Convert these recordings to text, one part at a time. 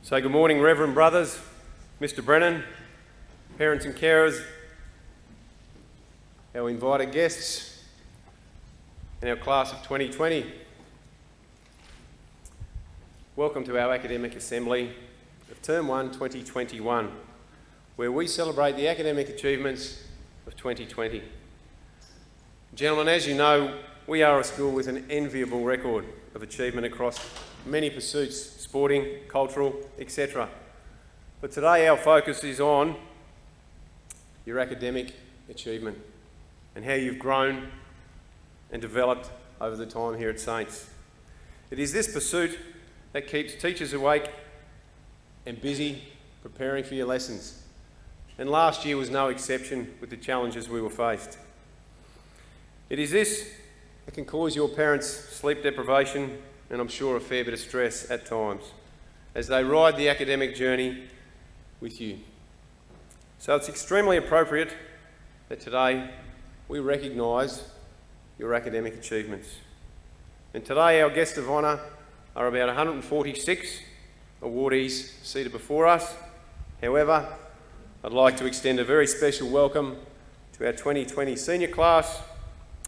So good morning, Reverend Brothers, Mr. Brennan, parents and carers, our invited guests, and our class of 2020. Welcome to our Academic Assembly of Term 1 2021, where we celebrate the academic achievements of 2020. Gentlemen, as you know, we are a school with an enviable record of achievement across many pursuits, sporting, cultural, etc. But today our focus is on your academic achievement and how you've grown and developed over the time here at Saints. It is this pursuit that keeps teachers awake and busy preparing for your lessons. And last year was no exception with the challenges we were faced. It is this that can cause your parents sleep deprivation and I'm sure a fair bit of stress at times as they ride the academic journey with you. So it's extremely appropriate that today we recognise your academic achievements. And today our guests of honour are about 146 awardees seated before us. However, I'd like to extend a very special welcome to our 2020 senior class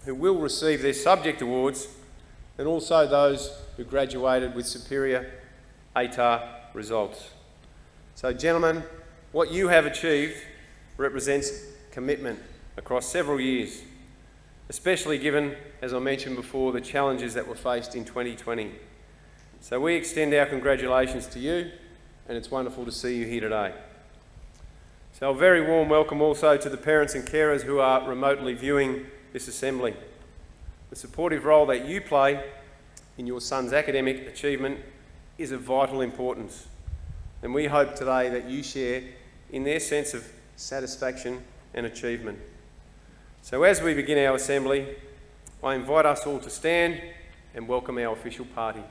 who will receive their subject awards, and also those who graduated with superior ATAR results. So gentlemen, what you have achieved represents commitment across several years, especially given, as I mentioned before, the challenges that were faced in 2020. So we extend our congratulations to you, and it's wonderful to see you here today. So a very warm welcome also to the parents and carers who are remotely viewing this assembly. The supportive role that you play in your son's academic achievement is of vital importance, and we hope today that you share in their sense of satisfaction and achievement. So as we begin our assembly, I invite us all to stand and welcome our official party.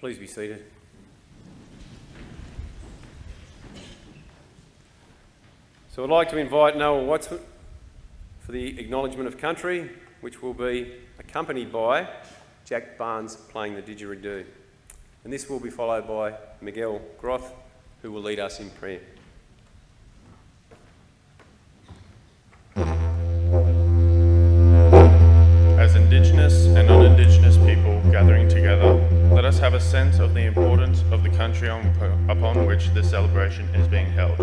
Please be seated. So I'd like to invite Noah Watson for the acknowledgement of country, which will be accompanied by Jack Barnes playing the didgeridoo. And this will be followed by Miguel Groth, who will lead us in prayer. As Indigenous and non-Indigenous people gathering together, let us have a sense of the importance of the country upon which this celebration is being held,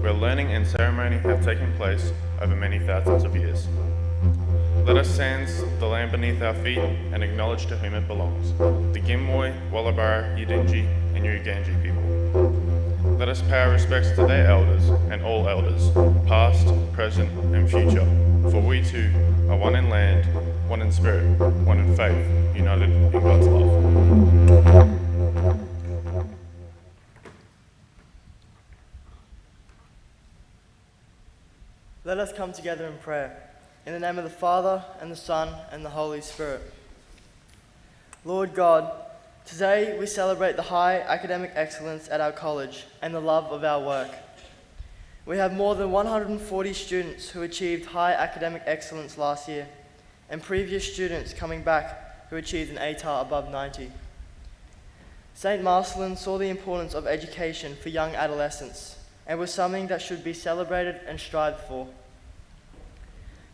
where learning and ceremony have taken place over many thousands of years. Let us sense the land beneath our feet and acknowledge to whom it belongs, the Gimmoy, Wallabara, Yidinji and Uganji people. Let us pay our respects to their elders and all elders, past, present and future, for we too are one in land, one in spirit, one in faith, united in God's love. Let us come together in prayer. In the name of the Father, and the Son, and the Holy Spirit. Lord God, today we celebrate the high academic excellence at our college and the love of our work. We have more than 140 students who achieved high academic excellence last year, and previous students coming back who achieved an ATAR above 90. St. Marcelin saw the importance of education for young adolescents and was something that should be celebrated and strived for.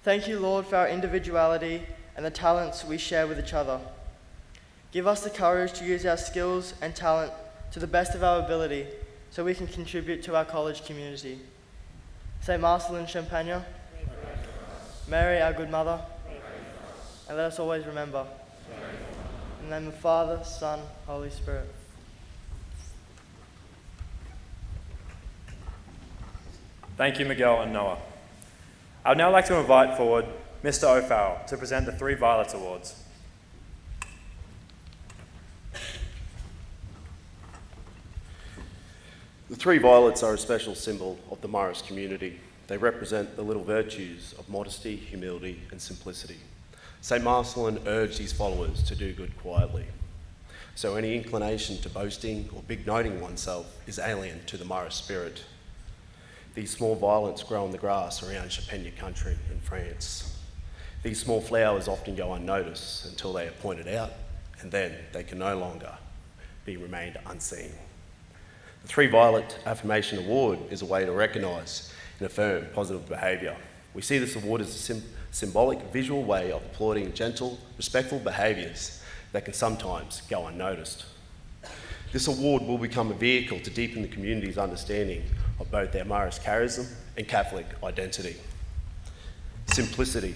Thank you, Lord, for our individuality and the talents we share with each other. Give us the courage to use our skills and talent to the best of our ability so we can contribute to our college community. St. Marcelin Champagne, Mary, our good mother, and let us always remember. In the name of the Father, Son, Holy Spirit. Thank you, Miguel and Noah. I would now like to invite forward Mr. O'Farrell to present the 3 Violets Awards. The 3 violets are a special symbol of the Morris community. They represent the little virtues of modesty, humility, and simplicity. St. Marcelin urged his followers to do good quietly. So any inclination to boasting or big-noting oneself is alien to the Morris spirit. These small violets grow in the grass around Champagne country in France. These small flowers often go unnoticed until they are pointed out, and then they can no longer be remained unseen. The 3 Violet Affirmation Award is a way to recognise and affirm positive behaviour. We see this award as a symbolic visual way of applauding gentle, respectful behaviours that can sometimes go unnoticed. This award will become a vehicle to deepen the community's understanding of both our Morris charism and Catholic identity. Simplicity.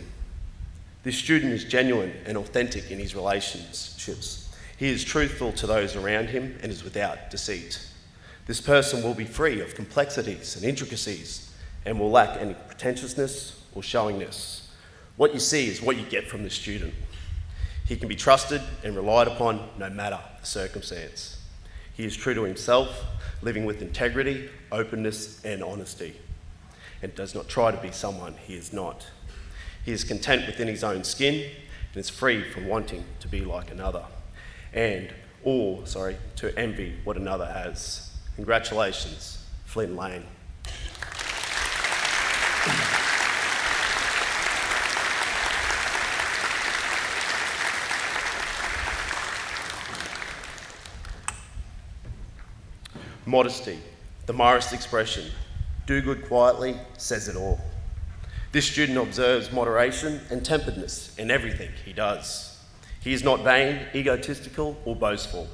This student is genuine and authentic in his relationships. He is truthful to those around him and is without deceit. This person will be free of complexities and intricacies and will lack any pretentiousness or showiness. What you see is what you get from the student. He can be trusted and relied upon no matter the circumstance. He is true to himself, living with integrity, openness, and honesty, and does not try to be someone he is not. He is content within his own skin and is free from wanting to be like another, to envy what another has. Congratulations, Flynn Lane. Modesty, the Morris expression, do good quietly, says it all. This student observes moderation and temperedness in everything he does. He is not vain, egotistical, or boastful.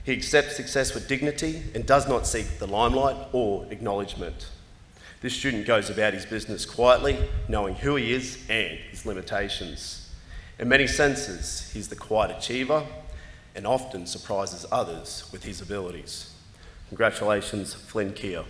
He accepts success with dignity and does not seek the limelight or acknowledgement. This student goes about his business quietly, knowing who he is and his limitations. In many senses, he's the quiet achiever and often surprises others with his abilities. Congratulations, Flynn Keir.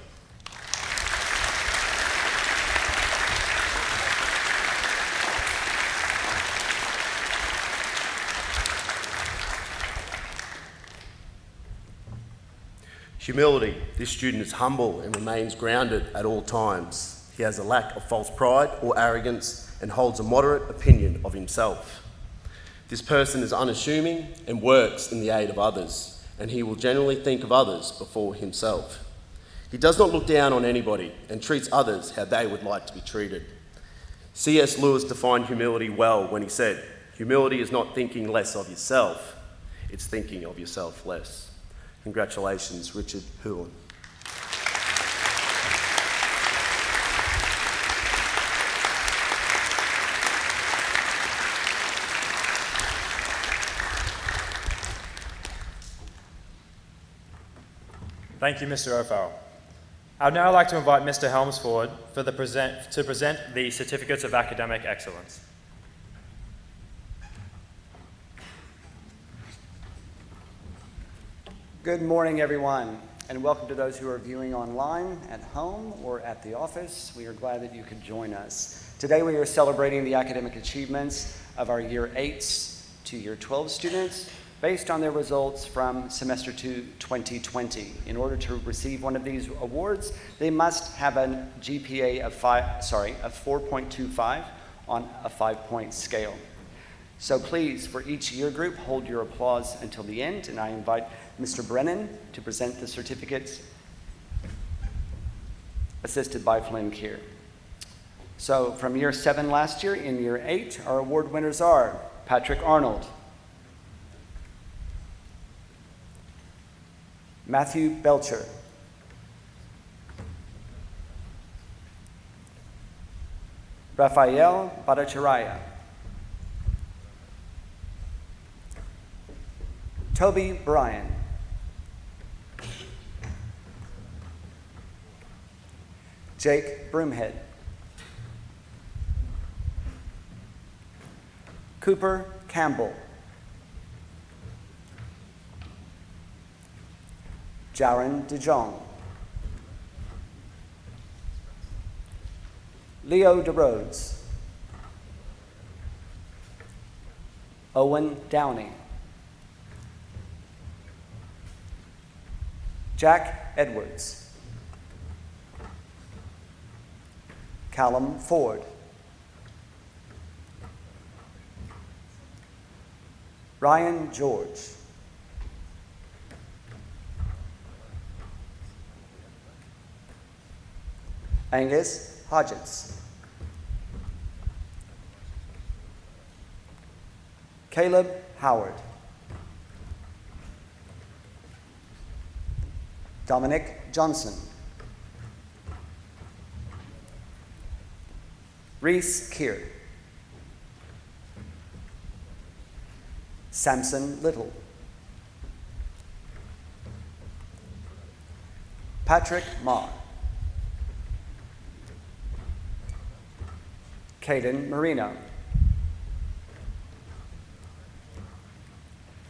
Humility. This student is humble and remains grounded at all times. He has a lack of false pride or arrogance and holds a moderate opinion of himself. This person is unassuming and works in the aid of others, and he will generally think of others before himself. He does not look down on anybody and treats others how they would like to be treated. C.S. Lewis defined humility well when he said, "Humility is not thinking less of yourself, it's thinking of yourself less." Congratulations, Richard Huon. Thank you, Mr. O'Farrell. I would now like to invite Mr. Helms forward to present the Certificates of Academic Excellence. Good morning, everyone, and welcome to those who are viewing online, at home, or at the office. We are glad that you could join us. Today we are celebrating the academic achievements of our Year 8s to Year 12 students based on their results from Semester 2 2020. In order to receive one of these awards, they must have a GPA of 4.25 on a 5-point scale. So please, for each year group, hold your applause until the end, and I invite Mr. Brennan to present the certificates, assisted by Flynn Keir. So from Year 7 last year, in Year 8, our award winners are Patrick Arnold, Matthew Belcher, Rafael Bhattacharya, Toby Bryan, Jake Broomhead, Cooper Campbell, Jaron DeJong, Leo DeRhodes, Owen Downey, Jack Edwards, Callum Ford, Ryan George, Angus Hodgetts, Caleb Howard, Dominic Johnson, Reese Keir, Samson Little, Patrick Marr, Caden Marino,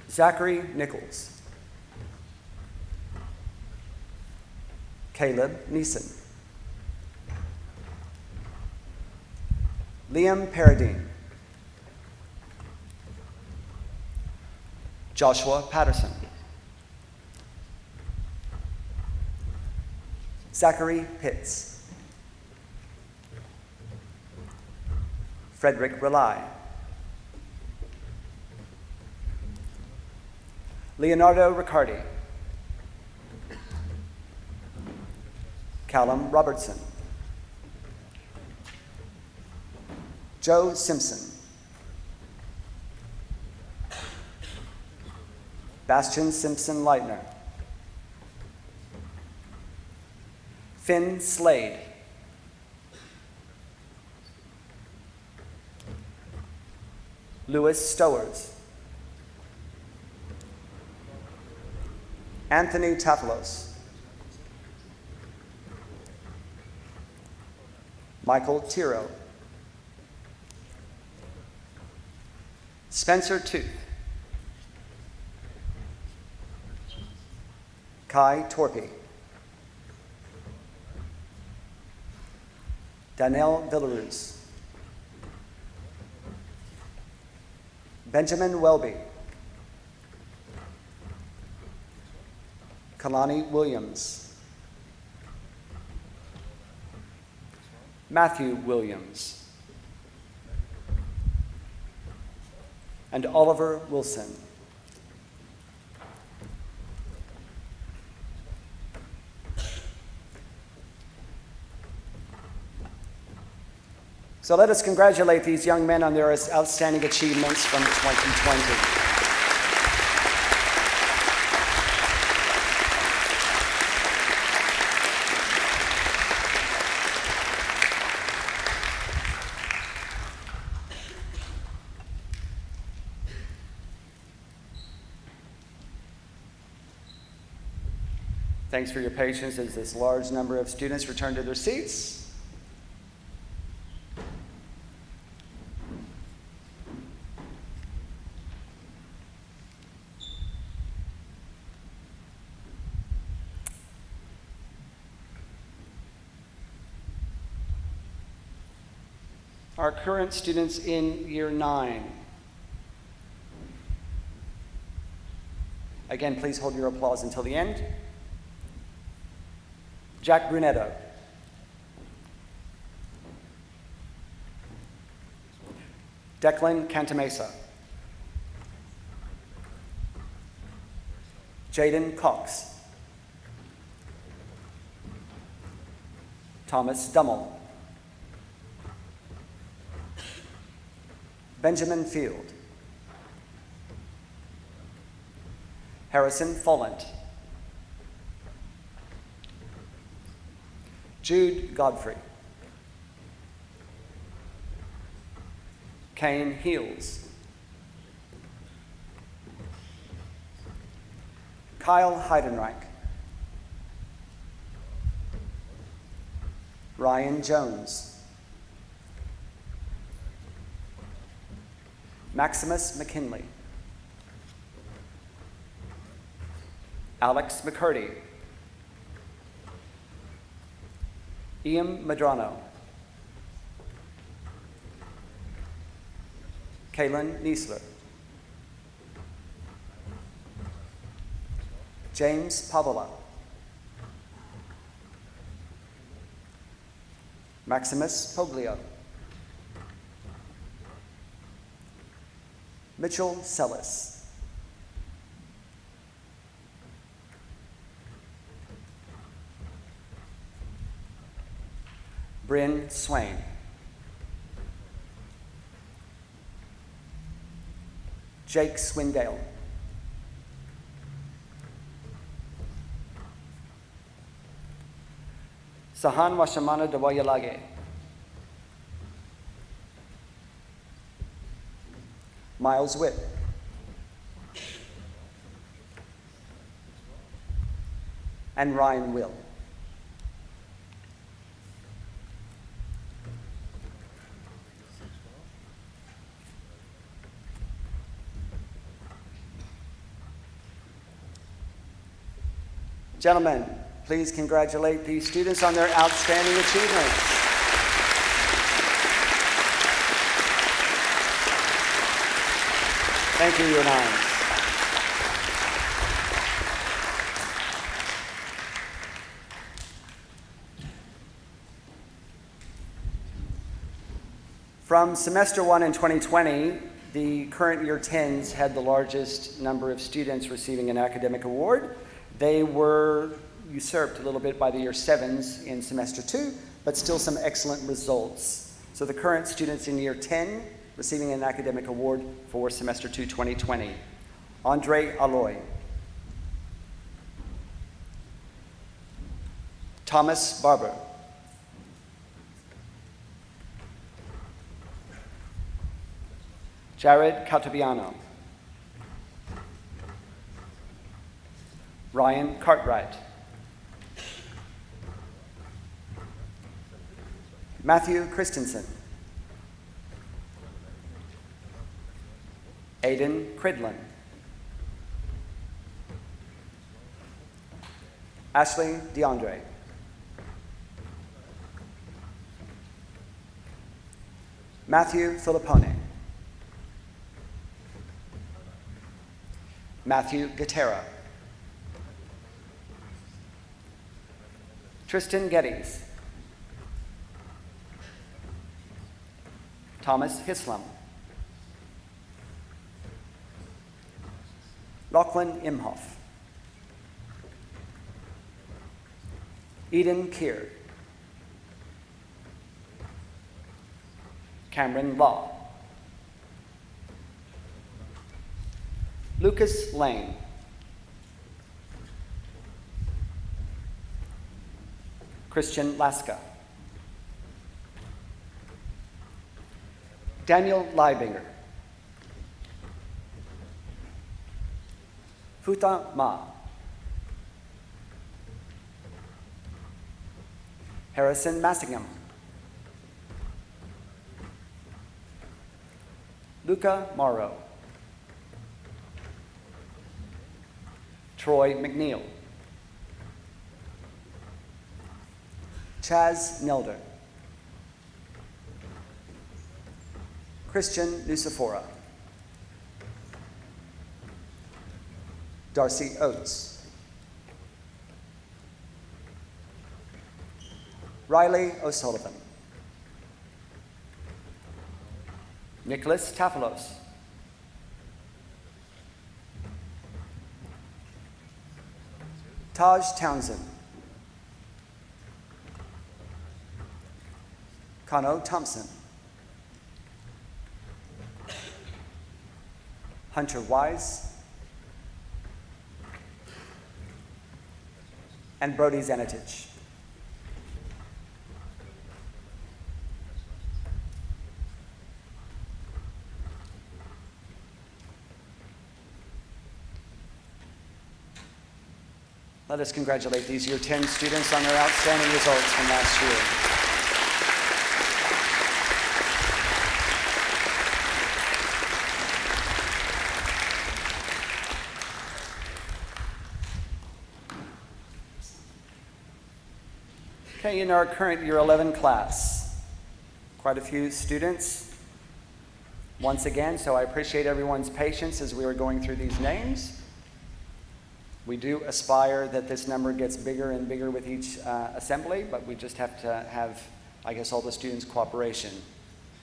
Zachary Nichols, Caleb Neeson, Liam Paradine, Joshua Patterson, Zachary Pitts, Frederick Rely, Leonardo Riccardi, Callum Robertson, Joe Simpson, Bastian Simpson Leitner, Finn Slade, Louis Stowers, Anthony Tafalos, Michael Tiro, Spencer Tooth, Kai Torpy, Danielle Villaruz, Benjamin Welby, Kalani Williams, Matthew Williams, and Oliver Wilson. So let us congratulate these young men on their outstanding achievements from 2020. Thanks for your patience as this large number of students return to their seats. Our current students in Year 9. Again, please hold your applause until the end. Jack Brunetto, Declan Cantamesa, Jaden Cox, Thomas Dummel, Benjamin Field, Harrison Follant, Jude Godfrey, Kane Heels, Kyle Heidenreich, Ryan Jones, Maximus McKinley, Alex McCurdy, Ian Madrano. Kaylin Niesler. James Pavola. Maximus Poglio. Mitchell Sellis. Bryn Swain. Jake Swindale. Sahan Washamana Dawayalage. Miles Witt. And Ryan Will. Gentlemen, please congratulate these students on their outstanding achievements. Thank you, Your Nines. From semester 1 in 2020, the current year 10s had the largest number of students receiving an academic award. They were usurped a little bit by the year 7s in semester 2, but still some excellent results. So the current students in year 10 receiving an academic award for semester 2 2020. Andre Aloy. Thomas Barber. Jared Catabiano. Ryan Cartwright. Matthew Christensen. Aiden Cridlin. Ashley DeAndre. Matthew Filippone. Matthew Gutera. Tristan Geddes. Thomas Hislam. Lachlan Imhoff. Eden Keir. Cameron Law. Lucas Lane. Christian Laska. Daniel Leibinger. Futa Ma. Harrison Massingham. Luca Morrow. Troy McNeil. Chaz Nelder. Christian Lucifora. Darcy Oates. Riley O'Sullivan. Nicholas Tafalos. Taj Townsend. Kano Thompson. Hunter Wise. And Brody Zanetich. Let us congratulate these Year 10 students on their outstanding results from last year. Okay, in our current Year 11 class, quite a few students once again, so I appreciate everyone's patience as we are going through these names. We do aspire that this number gets bigger and bigger with each assembly, but we just have to have, I guess, all the students' cooperation.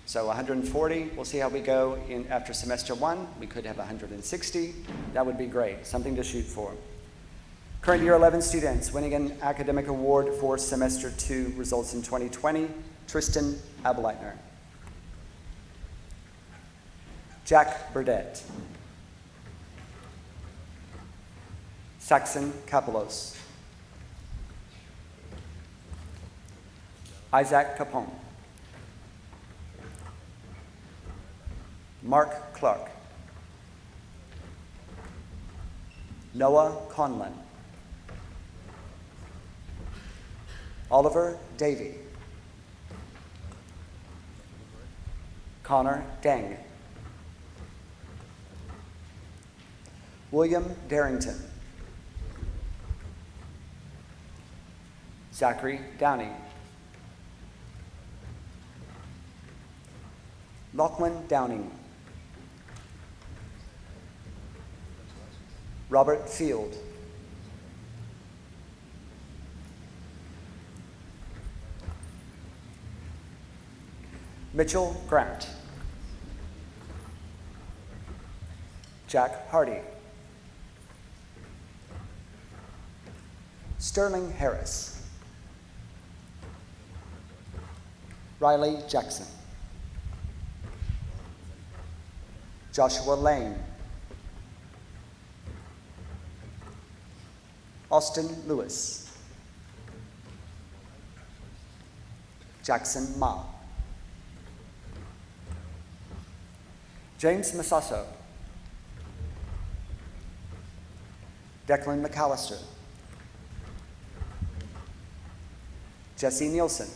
So 140, we'll see how we go in after semester 1. We could have 160. That would be great, something to shoot for. Current Year 11 students winning an academic award for semester 2 results in 2020, Tristan Ableitner. Jack Burdett. Saxon Kapelos. Isaac Capone. Mark Clark. Noah Conlon. Oliver Davey. Connor Deng. William Darrington. Zachary Downing. Lachlan Downing. Robert Field. Mitchell Grant. Jack Hardy. Sterling Harris. Riley Jackson. Joshua Lane. Austin Lewis. Jackson Ma. James Masasso. Declan McAllister. Jesse Nielsen.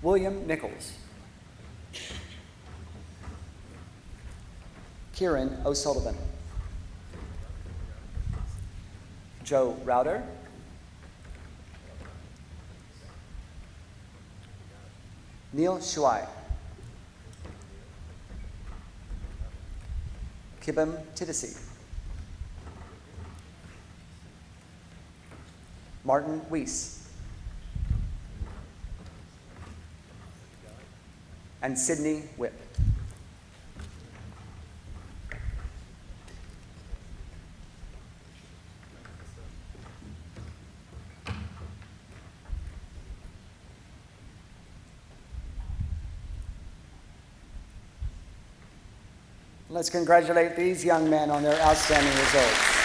William Nichols. Kieran O'Sullivan. Joe Rauder. Neil Shuai. Kibam Tidisi. Martin Weiss. And Sydney Whip. Let's congratulate these young men on their outstanding results.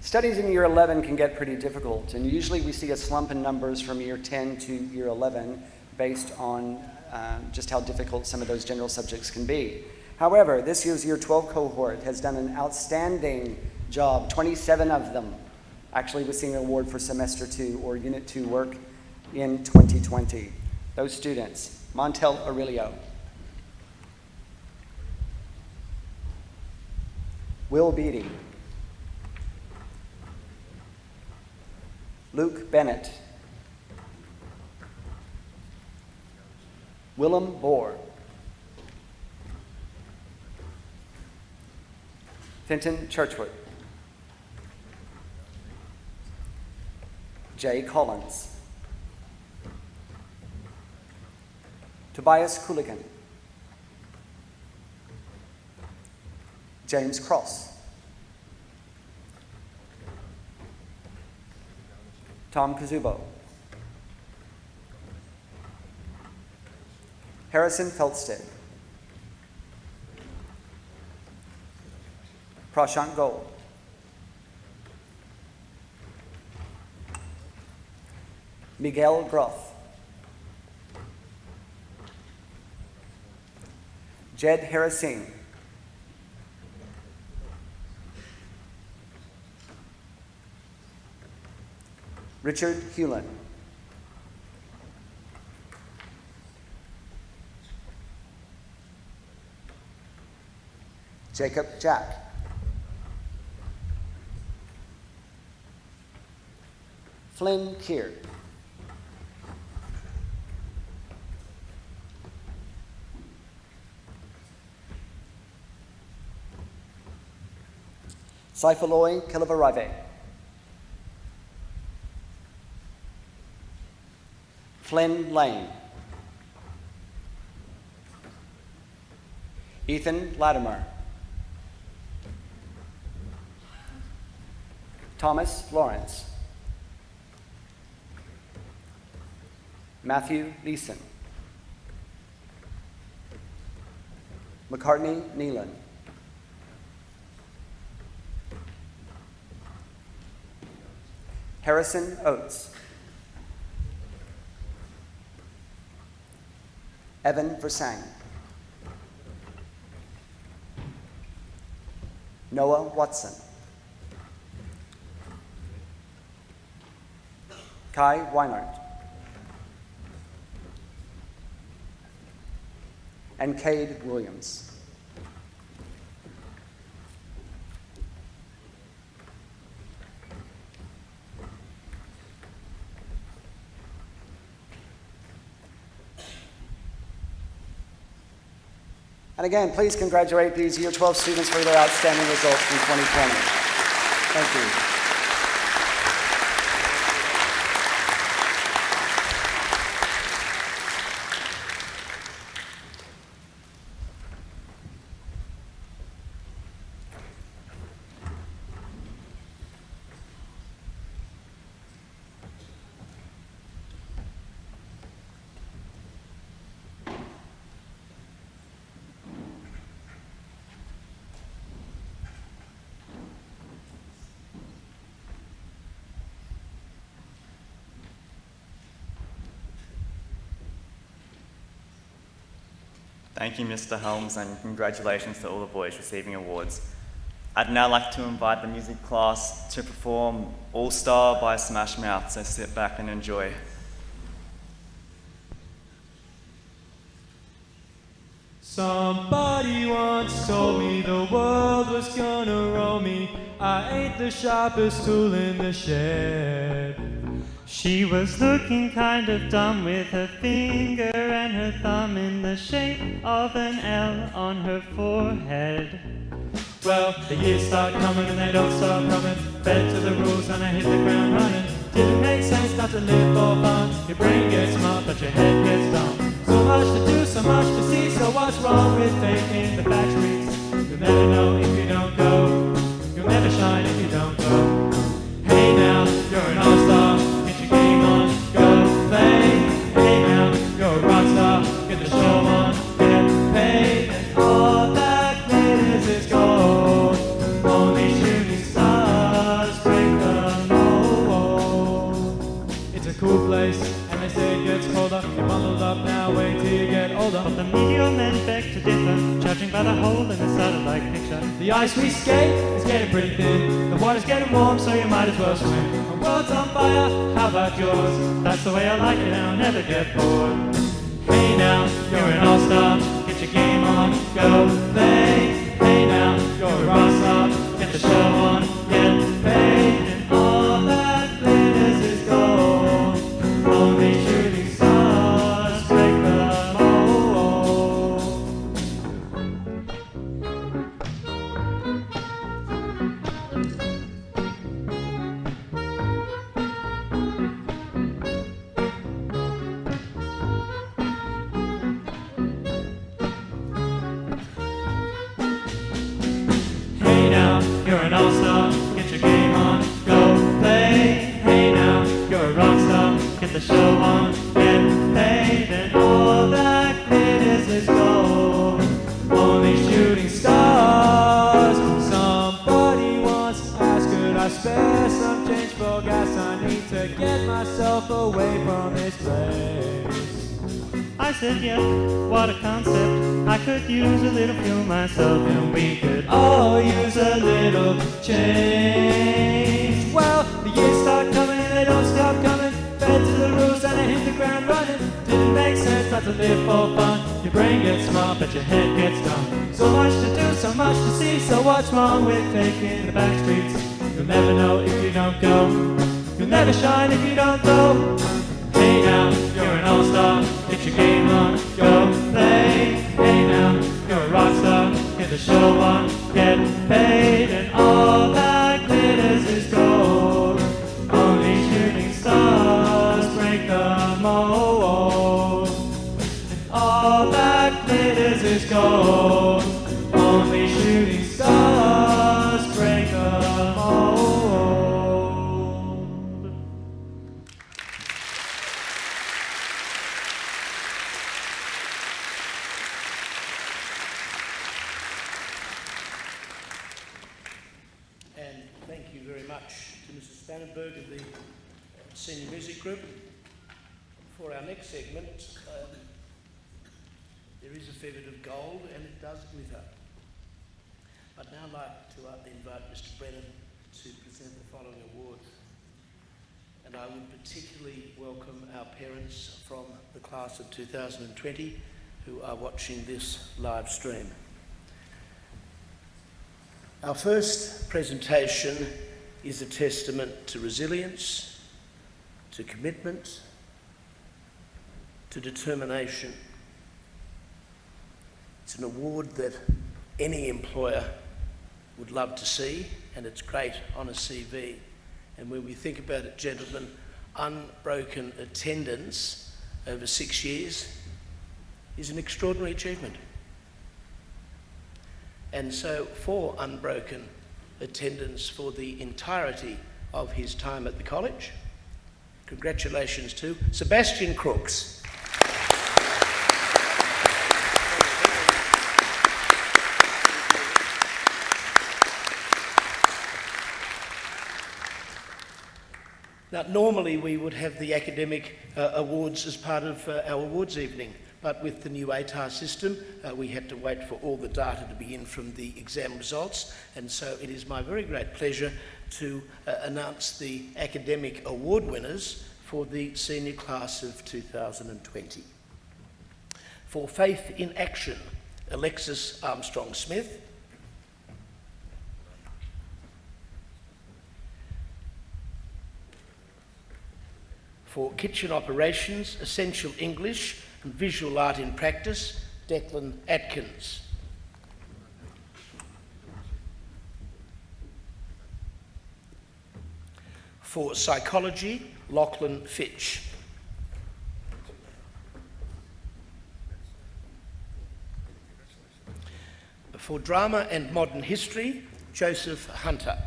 Studies in Year 11 can get pretty difficult, and usually we see a slump in numbers from Year 10 to Year 11 based on just how difficult some of those general subjects can be. However, this year's Year 12 cohort has done an outstanding job, 27 of them actually receiving an award for Semester 2 or Unit 2 work in 2020. Those students, Montel Aurelio, Will Beatty, Luke Bennett, Willem Bohr, Fenton Churchwood, Jay Collins, Tobias Kulikan, James Cross, Tom Kazubo, Harrison Felstead, Prashant Gold, Miguel Groth, Jed Harrison, Richard Hewlin. Jacob Jack. Flynn Keir. Saifaloy Kilavarave. Flynn Lane. Ethan Latimer. Thomas Lawrence. Matthew Neeson. McCartney Neelan. Harrison Oates. Evan Versang. Noah Watson. Kai Weinert. And Cade Williams. And again, please congratulate these Year 12 students for their outstanding results in 2020. Thank you. Thank you, Mr. Helms, and congratulations to all the boys receiving awards. I'd now like to invite the music class to perform All Star by Smash Mouth, so sit back and enjoy. Somebody once told me the world was gonna roll me. I ain't the sharpest tool in the shed. She was looking kind of dumb with her finger and her thumb in the shape of an L on her forehead. Well, the years start coming and they don't stop coming. Fed to the rules and I hit the ground running. Didn't make sense not to live for fun. Your brain gets smart but your head gets dumb. So much to do, so much to see. So what's wrong with faking the back streets? You'll never know if you don't go. You'll never shine if you don't go. Hey now, you're an all-star. Get your game on, go play. Hey now, you're a rock star. Get the show on, get paid. And all that glitters is gold. Only shooting stars break the mold. It's a cool place, and they say it gets colder. You're bundled up now, wait till you get older. But the meteor men beg to differ, judging by the hole in the satellite picture. The ice we skate is getting pretty thin. The water's getting warm, so you might as well swim. The world's on fire, how about yours? That's the way I like it, and I'll never get bored. Hey now, you're an all-star. Get your game on, go play. Hey now, you're a rock star. Get the show on, get paid. And all that glitters is gold. Only shooting stars break the mold. Hey now, you're an all-star. Get your game on, go play. Hey now, you're a rock star. Get the show on, Get paid, and all that glitters is gold. Only shooting stars. Somebody once asked, could I spare some change for gas? I need to get myself away from this place. I said, yeah, what a concept. I could use a little fuel myself, and we could All use a little change. Well, the years start coming and they don't stop makes sense not to live for fun. Your brain gets smart, but your head gets dumb. So much to do, so much to see. So what's wrong with taking the back streets? You'll never know if you don't go. You'll never shine if you don't go. Hey now, you're an all-star. Get your game on, go play. Hey now, you're a rock star. Get the show on, get paid, and all that glitters is gold. Only shooting stars break the mold. And all that glitters is gold. Only shooting stars break the mold. And thank you very much to Mrs. Spannenberg of the Senior Music Group. For our next segment, there is a fair bit of gold and it does glitter. I'd now like to invite Mr. Brennan to present the following awards. And I would particularly welcome our parents from the class of 2020 who are watching this live stream. Our first presentation is a testament to resilience, to commitment, to determination. It's an award that any employer would love to see, and it's great on a CV. And when we think about it, gentlemen, unbroken attendance over 6 years is an extraordinary achievement. And so for unbroken attendance for the entirety of his time at the college, congratulations to Sebastian Crooks. Now, normally we would have the academic awards as part of our awards evening, but with the new ATAR system, we had to wait for all the data to be in from the exam results, and so it is my very great pleasure to announce the academic award winners for the senior class of 2020. For Faith in Action, Alexis Armstrong-Smith. For Kitchen Operations, Essential English and Visual Art in Practice, Declan Atkins. For Psychology, Lachlan Fitch. For Drama and Modern History, Joseph Hunter.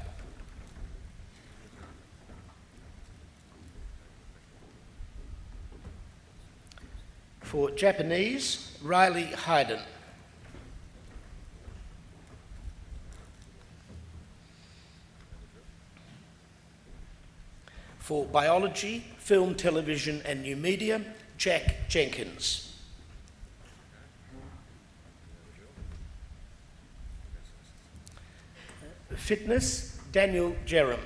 For Japanese, Riley Hayden. For Biology, Film, Television and New Media, Jack Jenkins. Fitness, Daniel Jerem.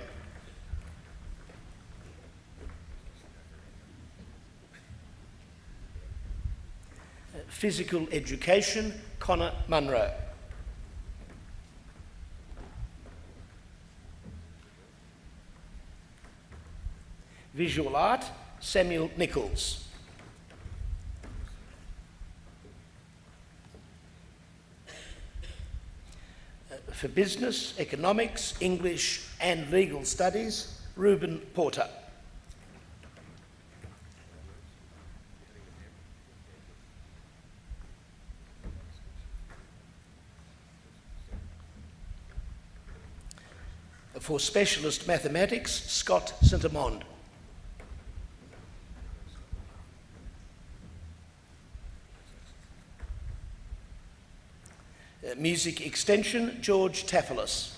Physical Education, Connor Munro. Visual Art, Samuel Nichols. For Business, Economics, English and Legal Studies, Reuben Porter. For Specialist Mathematics, Scott St-Amond. Music Extension, George Tafalis.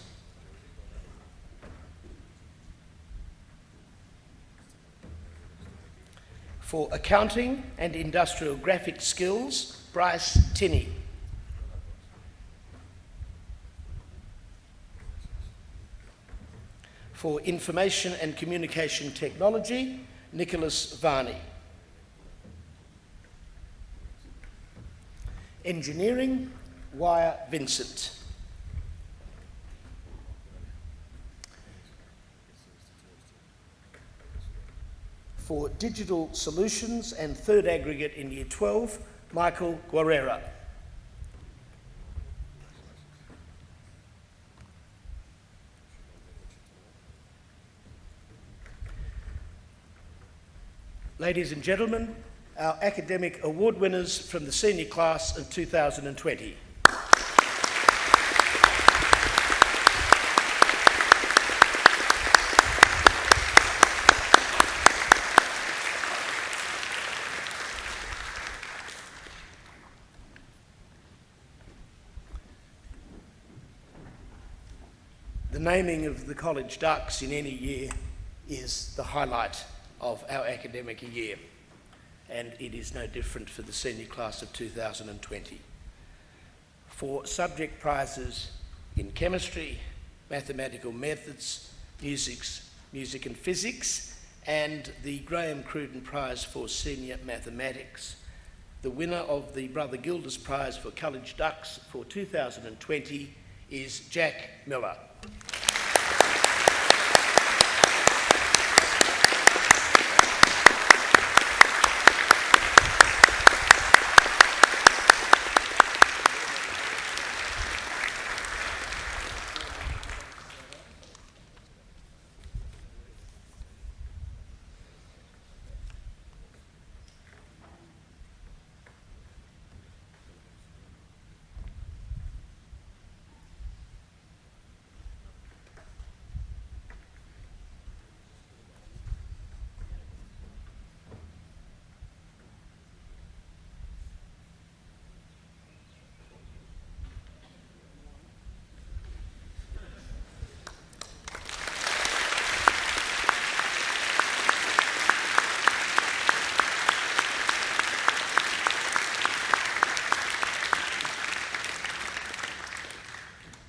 For Accounting and Industrial Graphic Skills, Bryce Tinney. For Information and Communication Technology, Nicholas Varney. Engineering, Wire Vincent. For Digital Solutions and third aggregate in Year 12, Michael Guerrera. Ladies and gentlemen, our academic award winners from the senior class of 2020. The naming of the College Ducks in any year is the highlight of our academic year, and it is no different for the senior class of 2020. For subject prizes in chemistry, mathematical methods, music and physics, and the Graham Cruden Prize for Senior Mathematics, the winner of the Brother Gildas Prize for College Ducks for 2020 is Jack Miller.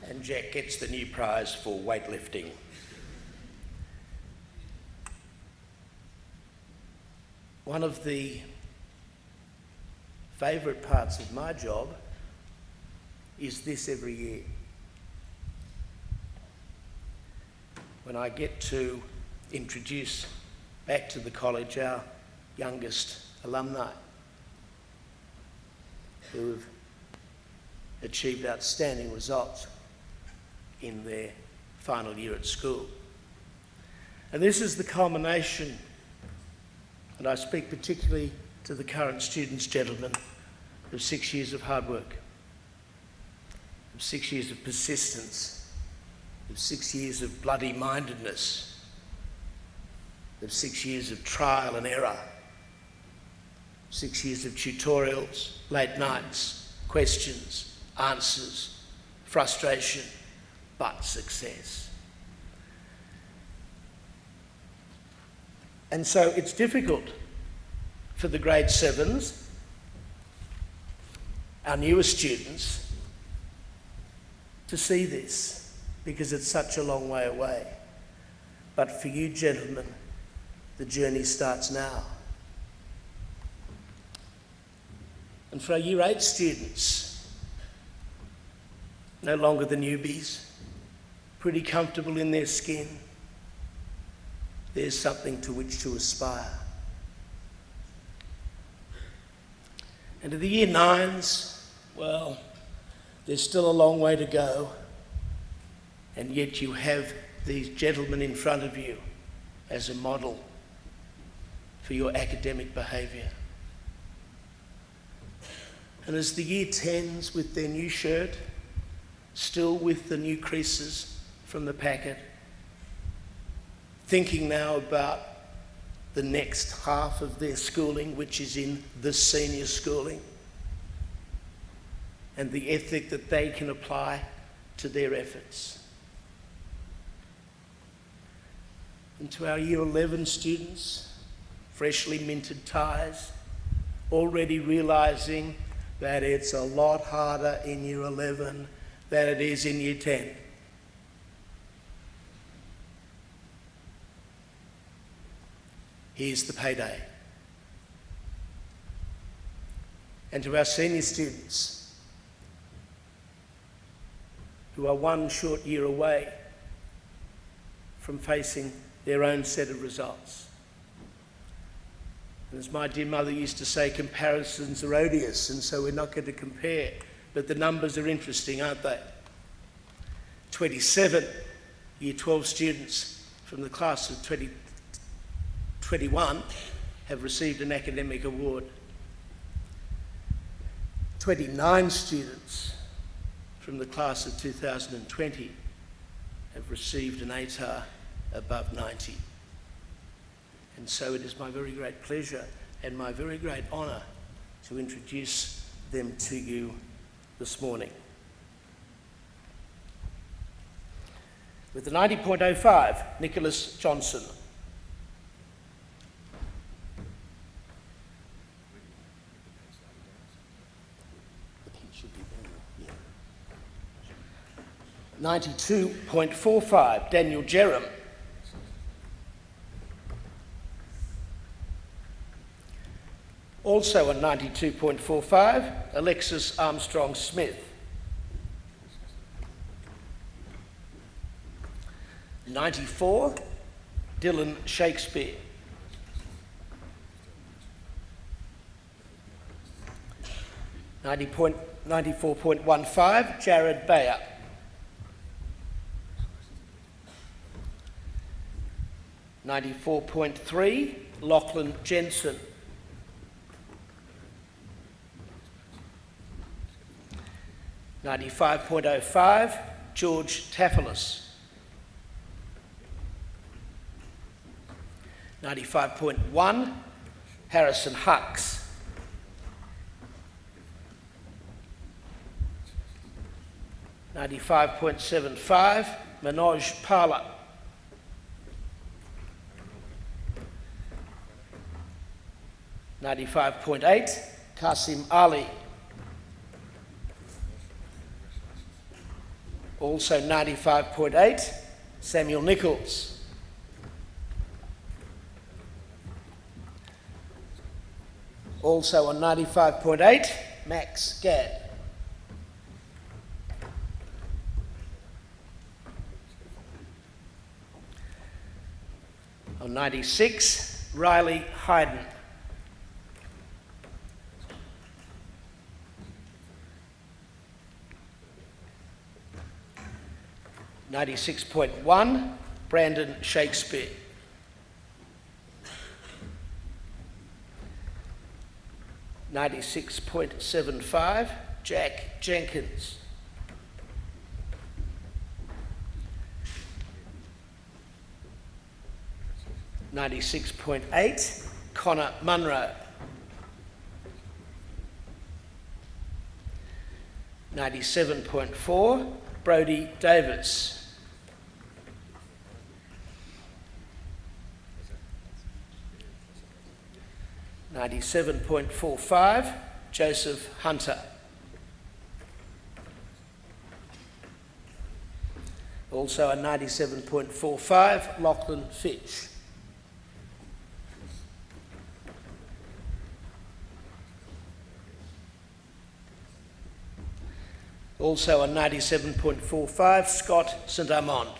And Jack gets the new prize for weightlifting. One of the favourite parts of my job is this every year. When I get to introduce back to the college our youngest alumni who have achieved outstanding results in their final year at school. And this is the culmination, and I speak particularly to the current students, gentlemen, of 6 years of hard work, of 6 years of persistence, of 6 years of bloody mindedness, of 6 years of trial and error, 6 years of tutorials, late nights, questions, answers, frustration, but success. And so it's difficult for the grade 7s, our newest students, to see this because it's such a long way away. But for you gentlemen, the journey starts now. And for our Year 8 students, no longer the newbies, pretty comfortable in their skin, there's something to which to aspire. And to the Year 9s, well, there's still a long way to go, and yet you have these gentlemen in front of you as a model for your academic behaviour. And as the Year 10s with their new shirt, still with the new creases from the packet, thinking now about the next half of their schooling, which is in the senior schooling, and the ethic that they can apply to their efforts. And to our Year 11 students, freshly minted ties, already realising that it's a lot harder in Year 11 than it is in Year 10. Here's the payday. And to our senior students, who are one short year away from facing their own set of results. And as my dear mother used to say, comparisons are odious, and so we're not going to compare. But the numbers are interesting, aren't they? 27 Year 12 students from the class of 2021 have received an academic award. 29 students from the class of 2020 have received an ATAR above 90. And so it is my very great pleasure and my very great honour to introduce them to you this morning. With the 90.05, Nicholas Johnson. Should be better, yeah. 92.45, Daniel Jerem. Also on 92.45, Alexis Armstrong-Smith. 94, Dylan Shakespeare. 94.15, Jared Bayer. 94.3, Lachlan Jensen. 95.05, George Tafilis. 95.1, Harrison Hucks. 95.75, Manoj Pala. 95.8, Qasim Ali. Also 95.8, Samuel Nichols. Also on 95.8, Max Gadd. On 96, Riley Hayden. on 96.1, Brandon Shakespeare. 96.75, Jack Jenkins. 96.8, Connor Munro. 97.4, Brodie Davis. 97.45, Joseph Hunter. Also a 97.45, Lachlan Fitch. Also a 97.45, Scott St Amand.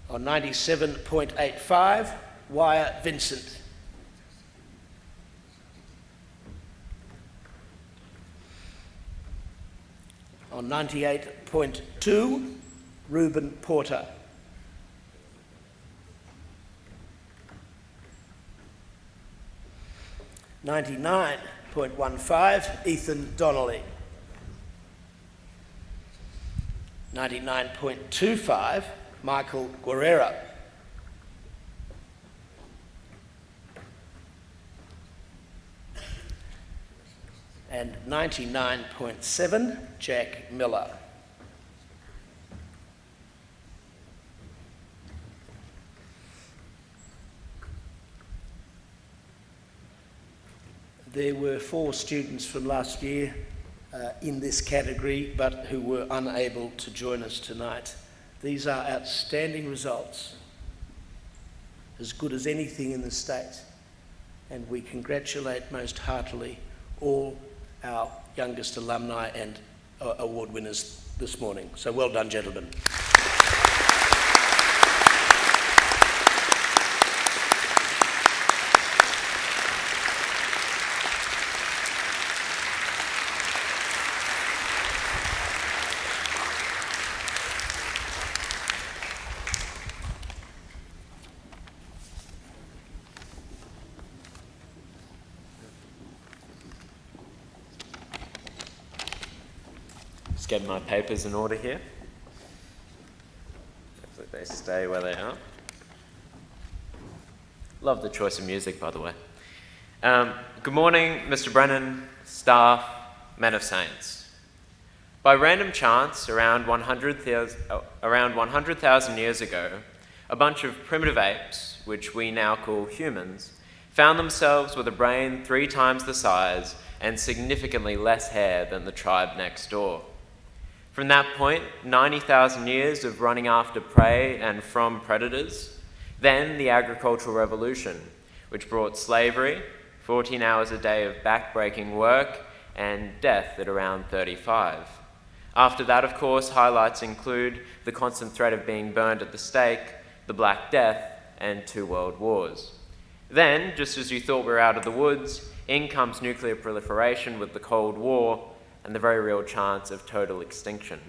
On 97.85, Wyatt Vincent. On 98.2, Reuben Porter. (99.15), Ethan Donnelly. 99.25, Michael Guerrera. And 99.7, Jack Miller. There were 4 students from last year in this category, but who were unable to join us tonight. These are outstanding results, as good as anything in the state, and we congratulate most heartily all our our youngest alumni and award winners this morning. So well done, gentlemen. Just getting my papers in order here. Hopefully they stay where they are. Love the choice of music, by the way. Good morning, Mr. Brennan, staff, men of science. By random chance, around 100,000 years ago, a bunch of primitive apes, which we now call humans, found themselves with a brain 3 times the size and significantly less hair than the tribe next door. From that point, 90,000 years of running after prey and from predators, then the agricultural revolution, which brought slavery, 14 hours a day of back-breaking work, and death at around 35. After that, of course, highlights include the constant threat of being burned at the stake, the Black Death, and 2 world wars. Then, just as you thought we were out of the woods, in comes nuclear proliferation with the Cold War, and the very real chance of total extinction.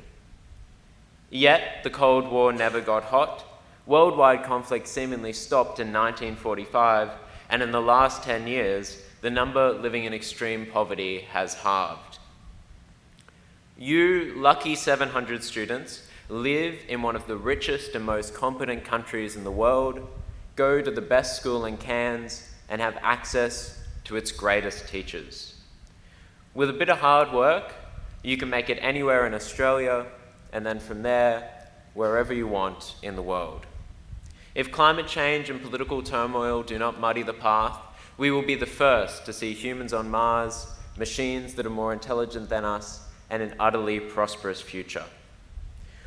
Yet, the Cold War never got hot. Worldwide conflict seemingly stopped in 1945, and in the last 10 years, the number living in extreme poverty has halved. You, lucky 700 students, live in one of the richest and most competent countries in the world, go to the best school in Cairns, and have access to its greatest teachers. With a bit of hard work, you can make it anywhere in Australia, and then from there, wherever you want in the world. If climate change and political turmoil do not muddy the path, we will be the first to see humans on Mars, machines that are more intelligent than us, and an utterly prosperous future.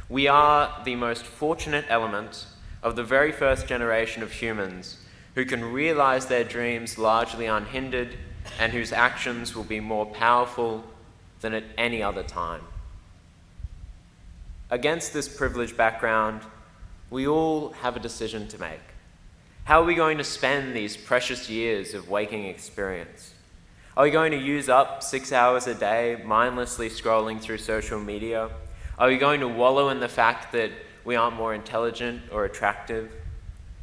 We are the most fortunate element of the very first generation of humans who can realize their dreams largely unhindered and whose actions will be more powerful than at any other time. Against this privileged background, we all have a decision to make. How are we going to spend these precious years of waking experience? Are we going to use up 6 hours a day mindlessly scrolling through social media? Are we going to wallow in the fact that we aren't more intelligent or attractive?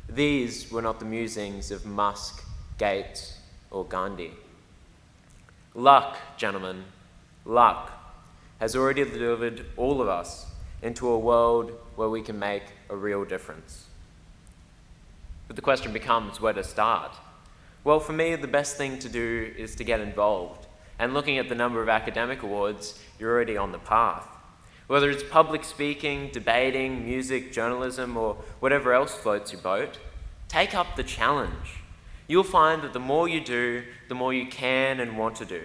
These were not the musings of Musk, Gates, or Gandhi. Luck, gentlemen, luck has already delivered all of us into a world where we can make a real difference. But the question becomes where to start. Well, for me, the best thing to do is to get involved. And looking at the number of academic awards, you're already on the path. Whether it's public speaking, debating, music, journalism, or whatever else floats your boat, take up the challenge. You'll find that the more you do, the more you can and want to do.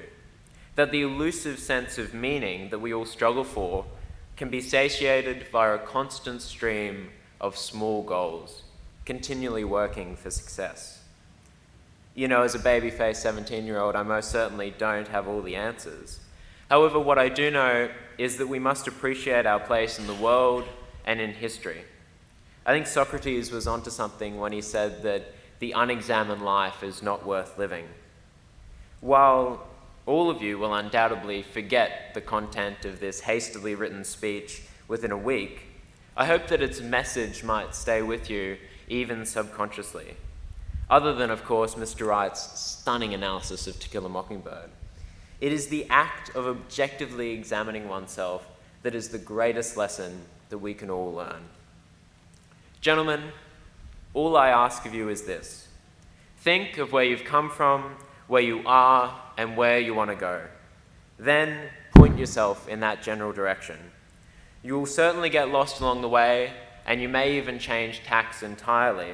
That the elusive sense of meaning that we all struggle for can be satiated via a constant stream of small goals, continually working for success. You know, as a baby-faced 17-year-old, I most certainly don't have all the answers. However, what I do know is that we must appreciate our place in the world and in history. I think Socrates was onto something when he said that the unexamined life is not worth living. While all of you will undoubtedly forget the content of this hastily written speech within a week, I hope that its message might stay with you even subconsciously. Other than, of course, Mr. Wright's stunning analysis of To Kill a Mockingbird. It is the act of objectively examining oneself that is the greatest lesson that we can all learn. Gentlemen, all I ask of you is this. Think of where you've come from, where you are, and where you want to go. Then point yourself in that general direction. You will certainly get lost along the way, and you may even change tacks entirely,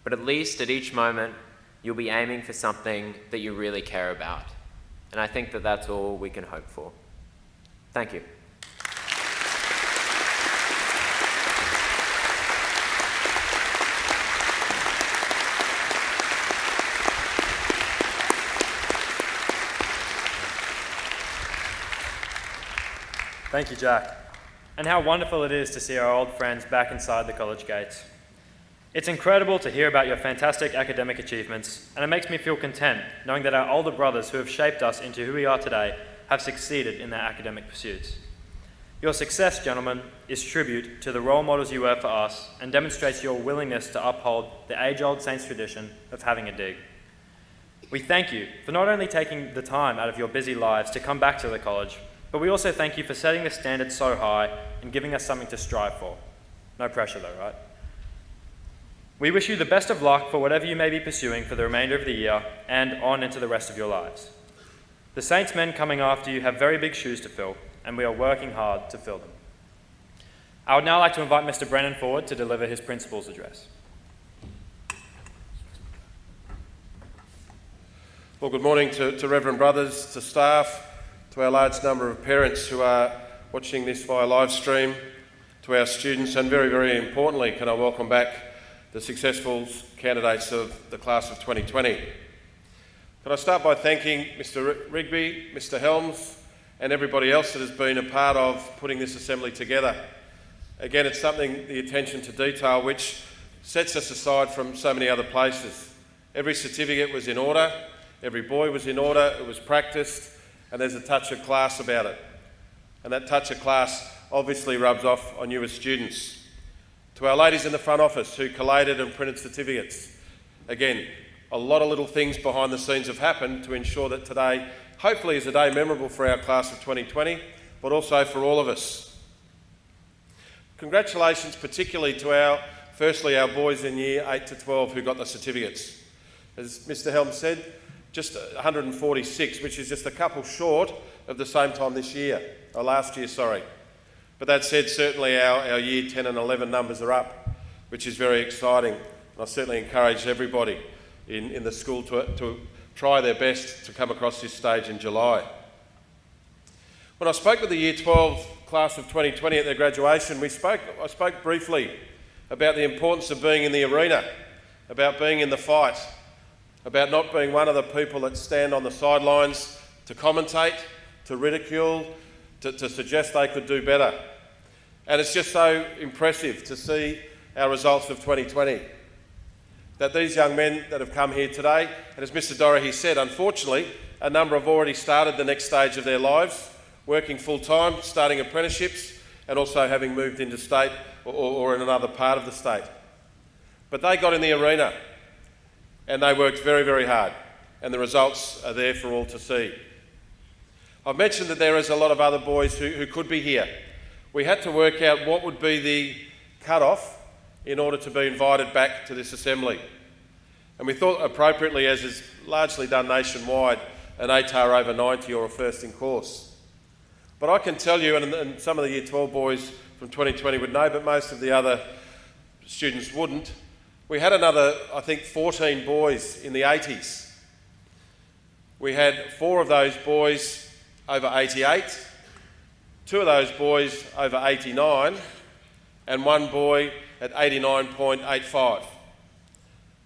but at least at each moment, you'll be aiming for something that you really care about. And I think that that's all we can hope for. Thank you. Thank you, Jack. And how wonderful it is to see our old friends back inside the college gates. It's incredible to hear about your fantastic academic achievements, and it makes me feel content knowing that our older brothers who have shaped us into who we are today have succeeded in their academic pursuits. Your success, gentlemen, is tribute to the role models you were for us and demonstrates your willingness to uphold the age-old Saints tradition of having a dig. We thank you for not only taking the time out of your busy lives to come back to the college, but we also thank you for setting the standard so high and giving us something to strive for. No pressure though, right? We wish you the best of luck for whatever you may be pursuing for the remainder of the year and on into the rest of your lives. The Saints men coming after you have very big shoes to fill, and we are working hard to fill them. I would now like to invite Mr. Brennan forward to deliver his principal's address. Well, good morning to Reverend Brothers, to staff, to our large number of parents who are watching this via live stream, to our students, and very, very importantly, can I welcome back the successful candidates of the class of 2020. Can I start by thanking Mr. Rigby, Mr. Helms, and everybody else that has been a part of putting this assembly together. Again, it's something, the attention to detail, which sets us aside from so many other places. Every certificate was in order, every boy was in order, it was practiced, and there's a touch of class about it. And that touch of class obviously rubs off on you as students. To our ladies in the front office who collated and printed certificates, again, a lot of little things behind the scenes have happened to ensure that today hopefully is a day memorable for our class of 2020, but also for all of us. Congratulations particularly to firstly our boys in year 8 to 12 who got the certificates. As Mr. Helms said, just 146, which is just a couple short of the same time last year, sorry. But that said, certainly our year 10 and 11 numbers are up, which is very exciting. And I certainly encourage everybody in the school to try their best to come across this stage in July. When I spoke with the year 12 class of 2020 at their graduation, I spoke briefly about the importance of being in the arena, about being in the fight, about not being one of the people that stand on the sidelines to commentate, to ridicule, to suggest they could do better. And it's just so impressive to see our results of 2020. That these young men that have come here today, and as Mr. Dorahy said, unfortunately, a number have already started the next stage of their lives, working full-time, starting apprenticeships, and also having moved into state or in another part of the state. But they got in the arena, and they worked very, very hard, and the results are there for all to see. I've mentioned that there is a lot of other boys who could be here. We had to work out what would be the cut-off in order to be invited back to this assembly. And we thought appropriately, as is largely done nationwide, an ATAR over 90 or a first in course. But I can tell you, and some of the year 12 boys from 2020 would know, but most of the other students wouldn't, we had another, I think, 14 boys in the 80s. We had 4 of those boys over 88, 2 of those boys over 89, and 1 boy at 89.85.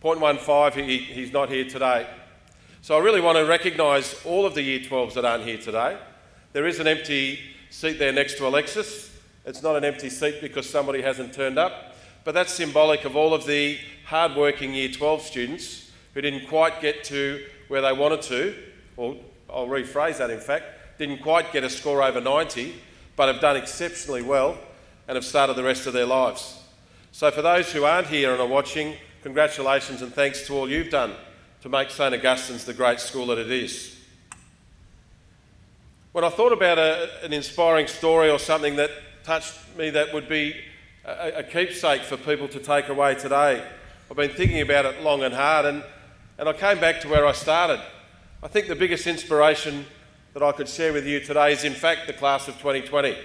0.15, he's not here today. So I really want to recognise all of the year 12s that aren't here today. There is an empty seat there next to Alexis. It's not an empty seat because somebody hasn't turned up, but that's symbolic of all of the hard-working year 12 students who didn't quite get to where they wanted to, or I'll rephrase that in fact, didn't quite get a score over 90, but have done exceptionally well and have started the rest of their lives. So for those who aren't here and are watching, congratulations and thanks to all you've done to make St Augustine's the great school that it is. When I thought about an inspiring story or something that touched me that would be a keepsake for people to take away today, I've been thinking about it long and hard, and I came back to where I started. I think the biggest inspiration that I could share with you today is in fact the class of 2020,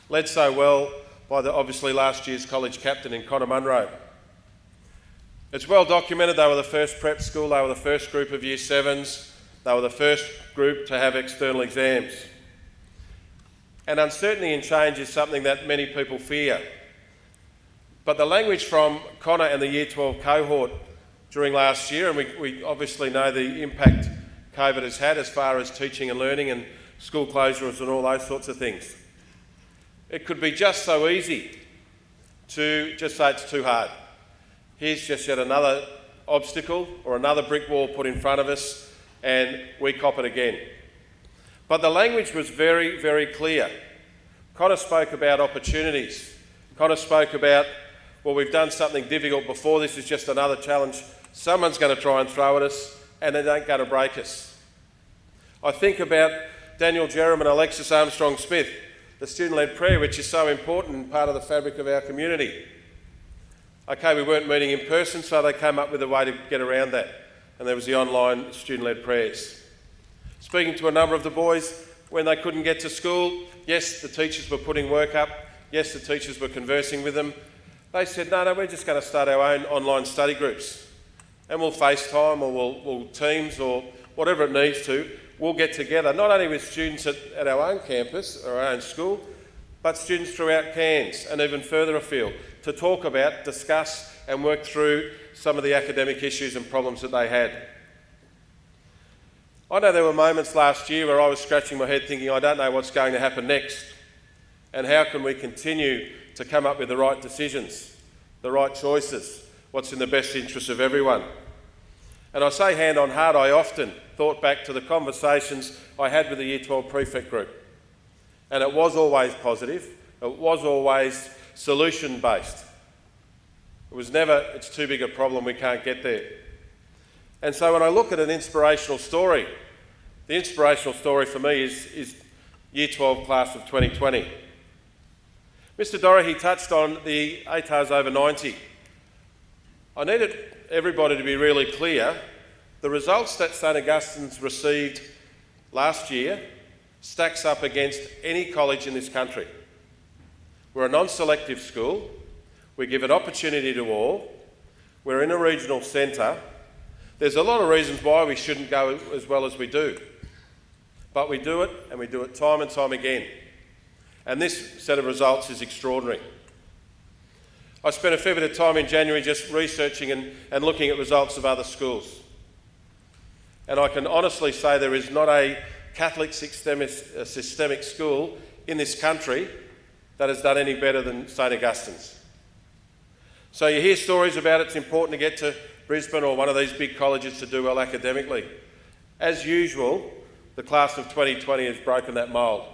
led so well by the obviously last year's college captain in Connor Munro. It's well documented they were the first prep school, they were the first group of year 7s, they were the first group to have external exams. And uncertainty and change is something that many people fear. But the language from Connor and the year 12 cohort during last year, and we obviously know the impact COVID has had as far as teaching and learning and school closures and all those sorts of things. It could be just so easy to just say it's too hard. Here's just yet another obstacle or another brick wall put in front of us, and we cop it again. But the language was very, very clear. Connor spoke about opportunities. Connor spoke about, well, we've done something difficult before, this is just another challenge. Someone's going to try and throw at us, and it ain't going to break us. I think about Daniel Jerem and Alexis Armstrong-Smith, the student-led prayer, which is so important and part of the fabric of our community. Okay, we weren't meeting in person, so they came up with a way to get around that, and there was the online student-led prayers. Speaking to a number of the boys when they couldn't get to school, yes, the teachers were putting work up, yes, the teachers were conversing with them. They said, no, we're just going to start our own online study groups, and we'll FaceTime or we'll Teams or whatever it needs to. We'll get together, not only with students at our own campus or our own school, but students throughout Cairns and even further afield to talk about, discuss and work through some of the academic issues and problems that they had. I know there were moments last year where I was scratching my head thinking, I don't know what's going to happen next, and how can we continue to come up with the right decisions, the right choices, what's in the best interest of everyone. And I say hand on heart, I often thought back to the conversations I had with the Year 12 prefect group. And it was always positive, it was always solution-based. It was never, it's too big a problem, we can't get there. And so when I look at an inspirational story, the inspirational story for me is Year 12 class of 2020. Mr. Dorothy touched on the ATARs over 90. I needed everybody to be really clear. The results that St Augustine's received last year stacks up against any college in this country. We're a non-selective school. We give an opportunity to all. We're in a regional centre. There's a lot of reasons why we shouldn't go as well as we do. But we do it, and we do it time and time again. And this set of results is extraordinary. I spent a fair bit of time in January just researching and looking at results of other schools. And I can honestly say there is not a Catholic systemic school in this country that has done any better than St Augustine's. So you hear stories about it's important to get to Brisbane or one of these big colleges to do well academically. As usual, the class of 2020 has broken that mould,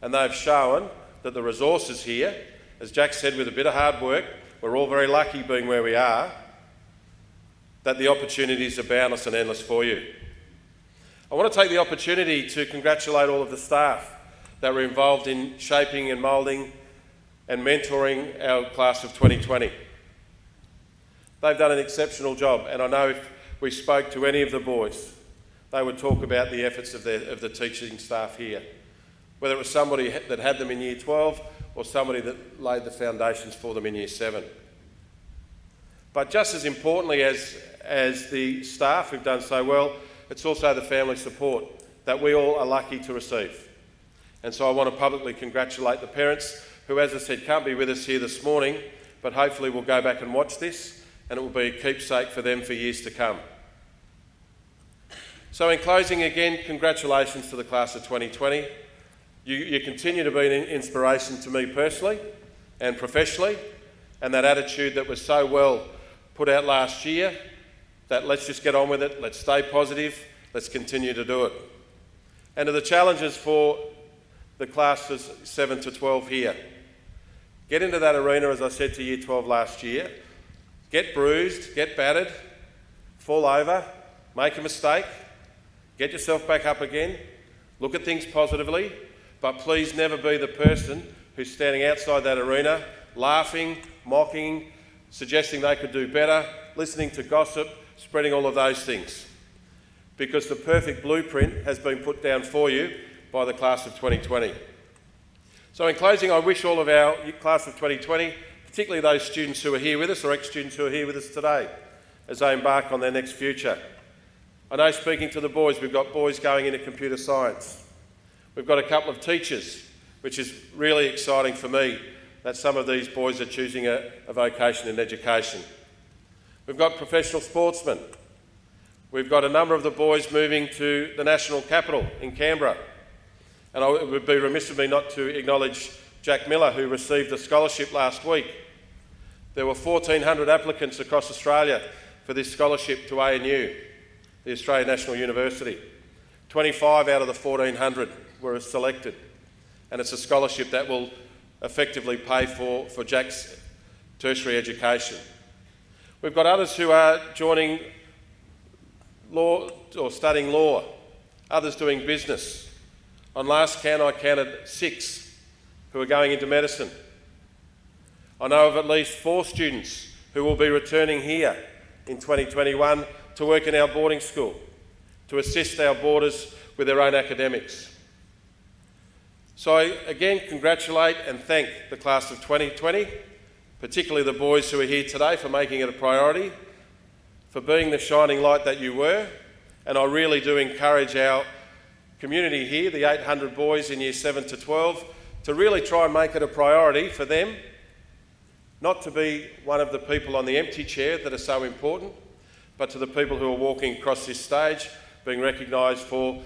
and they've shown that the resources here, as Jack said, with a bit of hard work, we're all very lucky being where we are, that the opportunities are boundless and endless for you. I want to take the opportunity to congratulate all of the staff that were involved in shaping and moulding and mentoring our class of 2020. They've done an exceptional job, and I know if we spoke to any of the boys, they would talk about the efforts of the teaching staff here, whether it was somebody that had them in Year 12 or somebody that laid the foundations for them in Year 7. But just as importantly as the staff who've done so well, it's also the family support that we all are lucky to receive. And so I want to publicly congratulate the parents who, as I said, can't be with us here this morning, but hopefully will go back and watch this, and it will be a keepsake for them for years to come. So in closing, again, congratulations to the class of 2020. You continue to be an inspiration to me personally and professionally, and that attitude that was so well put out last year, that let's just get on with it, let's stay positive, let's continue to do it. And to the challenges for the classes 7 to 12 here, get into that arena, as I said to Year 12 last year, get bruised, get battered, fall over, make a mistake, get yourself back up again, look at things positively, but please never be the person who's standing outside that arena, laughing, mocking, suggesting they could do better, listening to gossip, spreading all of those things. Because the perfect blueprint has been put down for you by the class of 2020. So in closing, I wish all of our class of 2020, particularly those students who are here with us or ex-students who are here with us today, as they embark on their next future. I know, speaking to the boys, we've got boys going into computer science. We've got a couple of teachers, which is really exciting for me, that some of these boys are choosing a vocation in education. We've got professional sportsmen. We've got a number of the boys moving to the national capital in Canberra. And it would be remiss of me not to acknowledge Jack Miller, who received a scholarship last week. There were 1,400 applicants across Australia for this scholarship to ANU, the Australian National University. 25 out of the 1,400 were selected, and it's a scholarship that will effectively pay for Jack's tertiary education. We've got others who are joining law or studying law, others doing business. On last count, I counted 6 who are going into medicine. I know of at least 4 students who will be returning here in 2021 to work in our boarding school, to assist our boarders with their own academics. So I again congratulate and thank the class of 2020, particularly the boys who are here today, for making it a priority, for being the shining light that you were, and I really do encourage our community here, the 800 boys in year 7 to 12, to really try and make it a priority for them, not to be one of the people on the empty chair that are so important, but to the people who are walking across this stage, being recognised for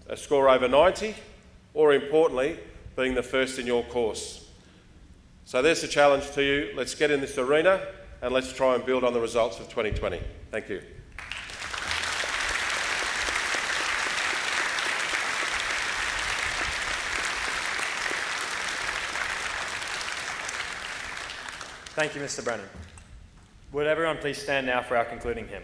a score over 90, or importantly, being the first in your course. So there's the challenge to you. Let's get in this arena and let's try and build on the results of 2020. Thank you. Thank you, Mr. Brennan. Would everyone please stand now for our concluding hymn?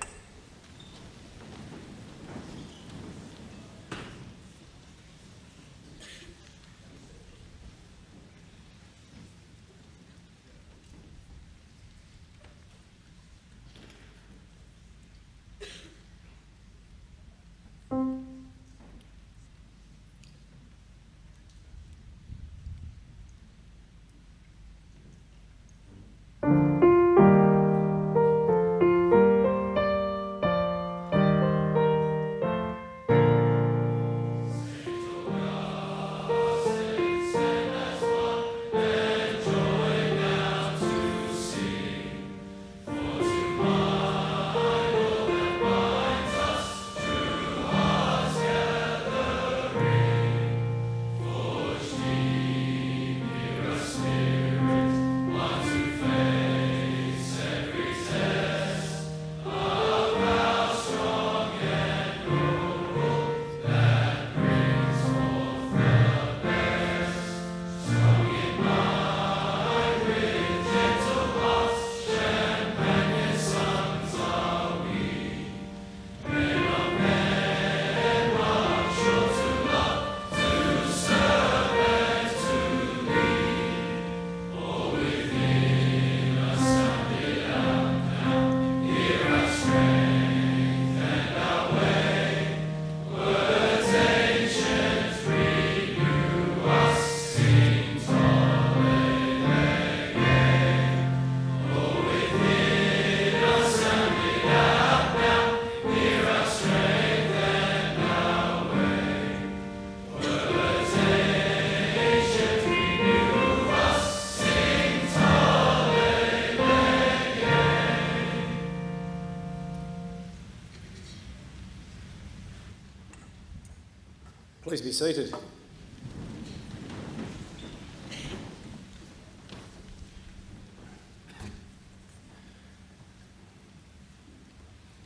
Please be seated.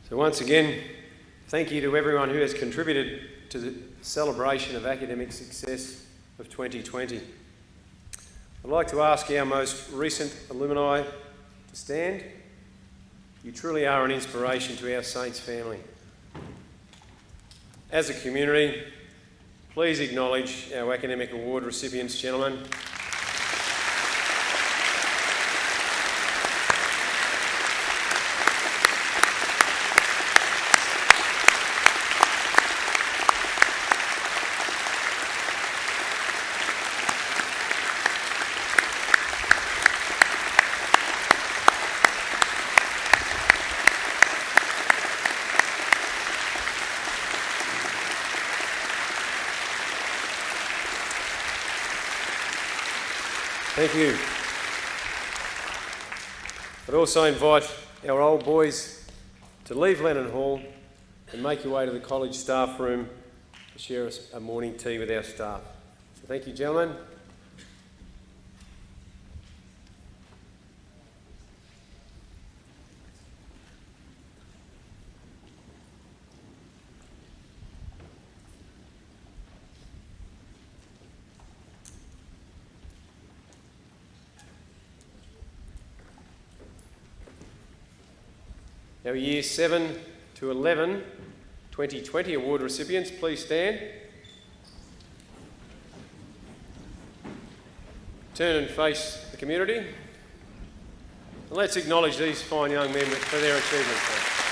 So once again, thank you to everyone who has contributed to the celebration of academic success of 2020. I'd like to ask our most recent alumni to stand. You truly are an inspiration to our Saints family. As a community, please acknowledge our academic award recipients, gentlemen. Thank you. I'd also invite our old boys to leave Lennon Hall and make your way to the college staff room to share a morning tea with our staff. So thank you, gentlemen. Our Year 7 to 11 2020 award recipients, please stand. Turn and face the community. And let's acknowledge these fine young men for their achievements.